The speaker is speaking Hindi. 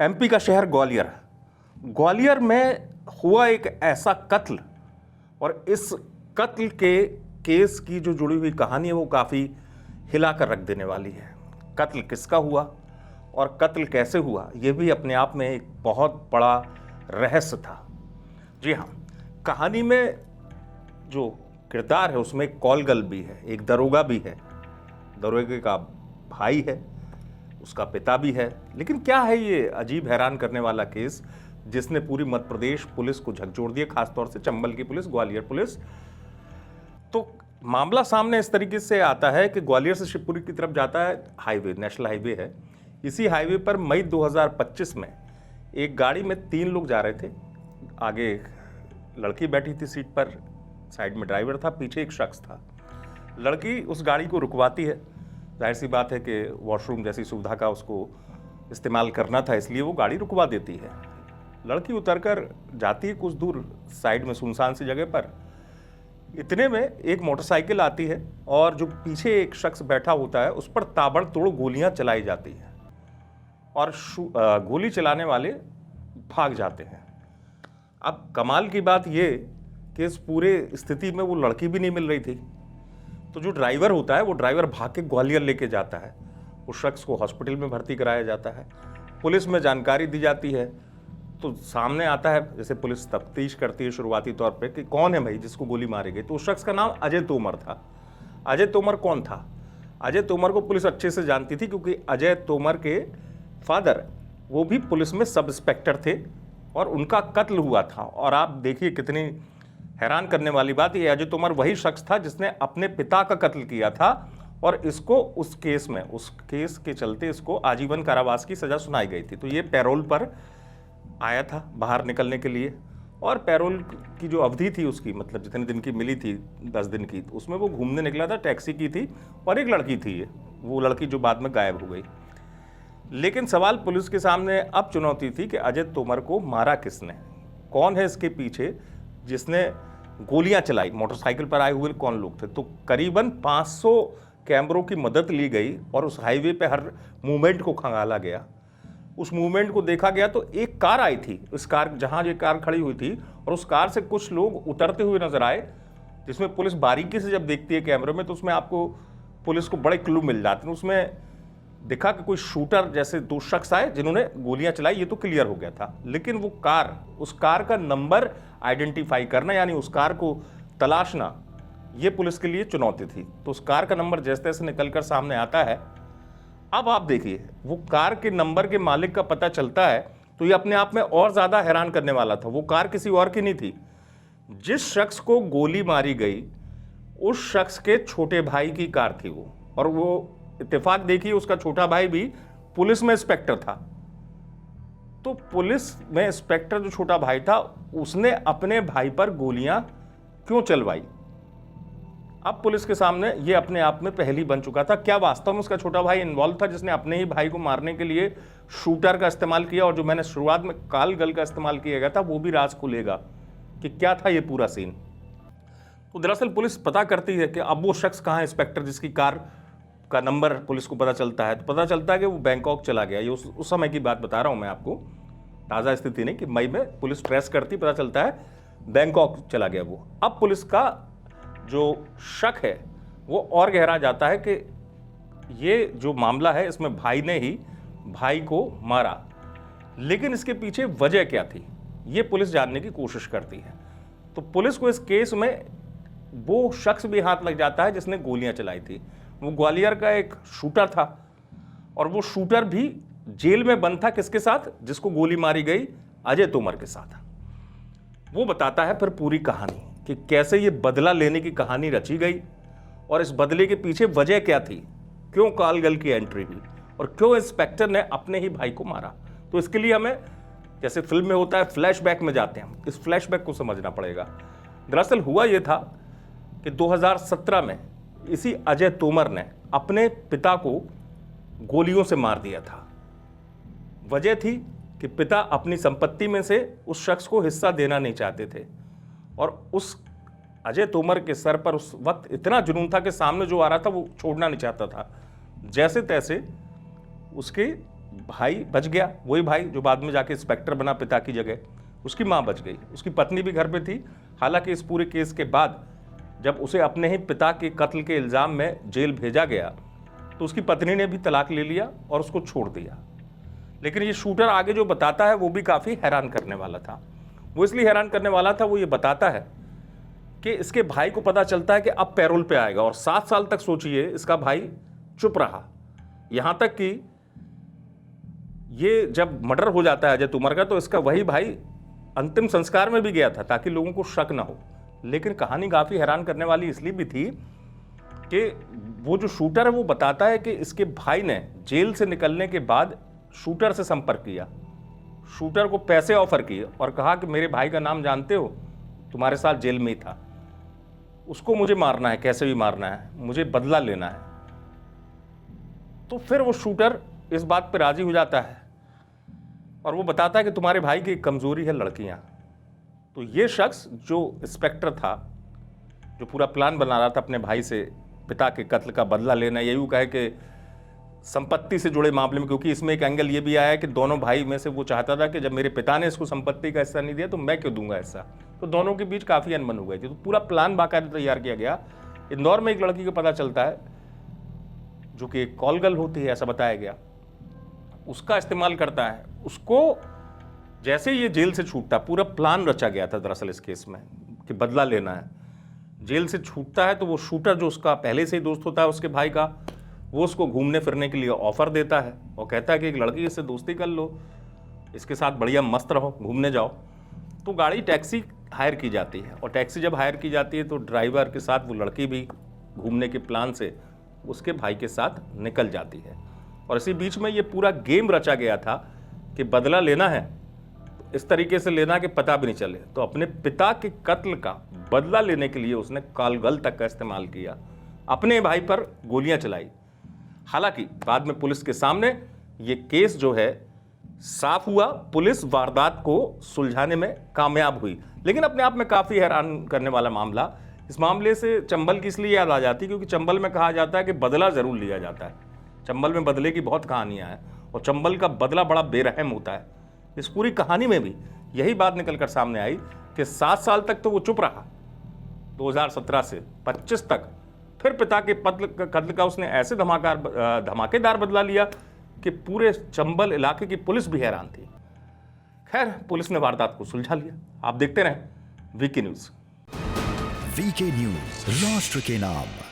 एमपी का शहर ग्वालियर। ग्वालियर में हुआ एक ऐसा कत्ल, और इस कत्ल के केस की जो जुड़ी हुई कहानी है वो काफ़ी हिला कर रख देने वाली है। कत्ल किसका हुआ और कत्ल कैसे हुआ, ये भी अपने आप में एक बहुत बड़ा रहस्य था। जी हाँ, कहानी में जो किरदार है उसमें एक कॉल गर्ल भी है, एक दरोगा भी है, दरोगे का भाई है, उसका पिता भी है। लेकिन क्या है ये अजीब हैरान करने वाला केस जिसने पूरी मध्य प्रदेश पुलिस को झकझोर दिया, खासतौर से चंबल की पुलिस, ग्वालियर पुलिस। तो मामला सामने इस तरीके से आता है कि ग्वालियर से शिवपुरी की तरफ जाता है हाईवे, नेशनल हाईवे है। इसी हाईवे पर मई 2025 में एक गाड़ी में 3 लोग जा रहे थे। आगे एक लड़की बैठी थी सीट पर, साइड में ड्राइवर था, पीछे एक शख्स था। लड़की उस गाड़ी को रुकवाती है, जाहिर सी बात है कि वॉशरूम जैसी सुविधा का उसको इस्तेमाल करना था, इसलिए वो गाड़ी रुकवा देती है। लड़की उतरकर जाती है कुछ दूर साइड में सुनसान सी जगह पर। इतने में एक मोटरसाइकिल आती है और जो पीछे एक शख्स बैठा होता है उस पर ताबड़तोड़ गोलियां चलाई जाती हैं और गोली चलाने वाले भाग जाते हैं। अब कमाल की बात ये कि इस पूरे स्थिति में वो लड़की भी नहीं मिल रही थी। तो जो ड्राइवर होता है वो ड्राइवर भाग के ग्वालियर लेके जाता है। उस शख्स को हॉस्पिटल में भर्ती कराया जाता है। पुलिस में जानकारी दी जाती है तो सामने आता है, जैसे पुलिस तफ्तीश करती है शुरुआती तौर पे कि कौन है भाई जिसको गोली मारी गई। तो उस शख्स का नाम अजय तोमर था। अजय तोमर कौन था? अजय तोमर को पुलिस अच्छे से जानती थी क्योंकि अजय तोमर के फादर वो भी पुलिस में सब इंस्पेक्टर थे और उनका कत्ल हुआ था। और आप देखिए कितनी हैरान करने वाली बात, ये अजय तोमर वही शख्स था जिसने अपने पिता का कत्ल किया था और इसको उस केस के चलते इसको आजीवन कारावास की सजा सुनाई गई थी। तो ये पैरोल पर आया था बाहर निकलने के लिए, और पैरोल की जो अवधि थी उसकी, मतलब जितने दिन की मिली थी 10 दिन की, उसमें वो घूमने निकला था, टैक्सी की थी और एक लड़की थी, वो लड़की जो बाद में गायब हो गई। लेकिन सवाल पुलिस के सामने अब चुनौती थी कि अजय तोमर को मारा किसने, कौन है इसके पीछे जिसने गोलियां चलाई, मोटरसाइकिल पर आए हुए कौन लोग थे। तो करीबन 500 कैमरों की मदद ली गई और उस हाईवे पे हर मूवमेंट को खंगाला गया। उस मूवमेंट को देखा गया तो एक कार आई थी, उस कार जहां ये कार खड़ी हुई थी, और उस कार से कुछ लोग उतरते हुए नजर आए, जिसमें पुलिस बारीकी से जब देखती है कैमरे में तो उसमें आपको पुलिस को बड़े क्लू मिल जाते हैं। उसमें दिखा कि कोई शूटर जैसे 2 शख्स आए जिन्होंने गोलियां चलाई, ये तो क्लियर हो गया था। लेकिन वो कार, उस कार का नंबर आइडेंटिफाई करना, यानी उस कार को तलाशना, ये पुलिस के लिए चुनौती थी। तो उस कार का नंबर जैसे तैसे निकलकर सामने आता है। अब आप देखिए, वो कार के नंबर के मालिक का पता चलता है तो ये अपने आप में और ज्यादा हैरान करने वाला था। वो कार किसी और की नहीं थी, जिस शख्स को गोली मारी गई उस शख्स के छोटे भाई की कार थी वो। और वो इत्तेफाक देखिए, उसका छोटा भाई भी पुलिस में इंस्पेक्टर था। तो पुलिस में इंस्पेक्टर जो छोटा भाई था उसने अपने भाई पर गोलियां क्यों चलवाई? अब पुलिस के सामने ये अपने आप में पहेली बन चुका था। क्या वास्तव में उसका छोटा भाई इन्वॉल्व था जिसने अपने ही भाई को मारने के लिए शूटर का इस्तेमाल किया? और जो मैंने शुरुआत में काल गल का इस्तेमाल किया गया था वो भी राज खुलेगा कि क्या था ये पूरा सीन। तो दरअसल पुलिस पता करती है कि अब वो शख्स कहाँ है, इंस्पेक्टर जिसकी कार का नंबर पुलिस को पता चलता है। तो पता चलता है कि वो बैंकॉक चला गया। ये उस समय की बात बता रहा हूँ मैं आपको, ताज़ा स्थिति नहीं कि मई में पुलिस ट्रेस करती, पता चलता है बैंकॉक चला गया वो। अब पुलिस का जो शक है वो और गहरा जाता है कि ये जो मामला है इसमें भाई ने ही भाई को मारा। लेकिन इसके पीछे वजह क्या थी ये पुलिस जानने की कोशिश करती है। तो पुलिस को इस केस में वो शख्स भी हाथ लग जाता है जिसने गोलियां चलाई थी। वो ग्वालियर का एक शूटर था और वो शूटर भी जेल में बंद था। किसके साथ? जिसको गोली मारी गई, अजय तोमर के साथ। वो बताता है फिर पूरी कहानी कि कैसे ये बदला लेने की कहानी रची गई और इस बदले के पीछे वजह क्या थी, क्यों कालगल की एंट्री हुई और क्यों इंस्पेक्टर ने अपने ही भाई को मारा। तो इसके लिए हमें, जैसे फिल्म में होता है, फ्लैशबैक में जाते हैं। इस फ्लैशबैक को समझना पड़ेगा। दरअसल हुआ यह था कि 2017 में इसी अजय तोमर ने अपने पिता को गोलियों से मार दिया था। वजह थी कि पिता अपनी संपत्ति में से उस शख्स को हिस्सा देना नहीं चाहते थे और उस अजय तोमर के सर पर उस वक्त इतना जुनून था कि सामने जो आ रहा था वो छोड़ना नहीं चाहता था। जैसे तैसे उसके भाई बच गया, वही भाई जो बाद में जाके इंस्पेक्टर बना पिता की जगह, उसकी माँ बच गई, उसकी पत्नी भी घर पे थी। हालांकि इस पूरे केस के बाद जब उसे अपने ही पिता के कत्ल के इल्ज़ाम में जेल भेजा गया तो उसकी पत्नी ने भी तलाक ले लिया और उसको छोड़ दिया। लेकिन ये शूटर आगे जो बताता है वो भी काफ़ी हैरान करने वाला था। वो इसलिए हैरान करने वाला था, वो ये बताता है कि इसके भाई को पता चलता है कि अब पैरोल पे आएगा, और 7 साल तक सोचिए इसका भाई चुप रहा। यहाँ तक कि ये जब मर्डर हो जाता है अजय तोमर का, तो इसका वही भाई अंतिम संस्कार में भी गया था ताकि लोगों को शक ना हो। लेकिन कहानी काफ़ी हैरान करने वाली इसलिए भी थी कि वो जो शूटर है वो बताता है कि इसके भाई ने जेल से निकलने के बाद शूटर से संपर्क किया, शूटर को पैसे ऑफर किए और कहा कि मेरे भाई का नाम जानते हो, तुम्हारे साथ जेल में ही था, उसको मुझे मारना है, कैसे भी मारना है, मुझे बदला लेना है। तो फिर वो शूटर इस बात पर राजी हो जाता है और वो बताता है कि तुम्हारे भाई की कमजोरी है लड़कियां। तो ये शख्स जो इंस्पेक्टर था, जो पूरा प्लान बना रहा था अपने भाई से पिता के कत्ल का बदला लेना, ये यूँ कहे कि संपत्ति से जुड़े मामले में, क्योंकि इसमें एक एंगल ये भी आया कि दोनों भाई में से वो चाहता था कि जब मेरे पिता ने इसको संपत्ति का हिस्सा नहीं दिया तो मैं क्यों दूंगा हिस्सा। तो दोनों के बीच काफ़ी अनबन हो गई थी। तो पूरा प्लान बाकायदा तैयार किया गया। इंदौर में एक लड़की को पता चलता है जो कि एक कॉल गर्ल होती है, ऐसा बताया गया, उसका इस्तेमाल करता है। उसको जैसे ये जेल से छूटता, पूरा प्लान रचा गया था दरअसल इस केस में कि बदला लेना है। जेल से छूटता है तो वो शूटर जो उसका पहले से ही दोस्त होता है उसके भाई का, वो उसको घूमने फिरने के लिए ऑफर देता है और कहता है कि एक लड़की इससे दोस्ती कर लो, इसके साथ बढ़िया मस्त रहो, घूमने जाओ। तो गाड़ी टैक्सी हायर की जाती है, और टैक्सी जब हायर की जाती है तो ड्राइवर के साथ वो लड़की भी घूमने के प्लान से उसके भाई के साथ निकल जाती है। और इसी बीच में ये पूरा गेम रचा गया था कि बदला लेना है, इस तरीके से लेना कि पता भी नहीं चले। तो अपने पिता के कत्ल का बदला लेने के लिए उसने कॉलगल तक का इस्तेमाल किया, अपने भाई पर गोलियां चलाई। हालांकि बाद में पुलिस के सामने ये केस जो है साफ हुआ, पुलिस वारदात को सुलझाने में कामयाब हुई। लेकिन अपने आप में काफ़ी हैरान करने वाला मामला, इस मामले से चंबल की इसलिए याद आ जाती क्योंकि चंबल में कहा जाता है कि बदला ज़रूर लिया जाता है। चंबल में बदले की बहुत कहानियाँ हैं और चंबल का बदला बड़ा बेरहम होता है। इस पूरी कहानी में भी यही बात निकल कर सामने आई कि 7 साल तक तो वो चुप रहा, 2017 से 25 तक। फिर पिता के कत्ल का उसने ऐसे धमाकेदार बदला लिया कि पूरे चंबल इलाके की पुलिस भी हैरान थी। खैर, पुलिस ने वारदात को सुलझा लिया। आप देखते रहें वीके न्यूज़। वीके न्यूज़, राष्ट्र के नाम।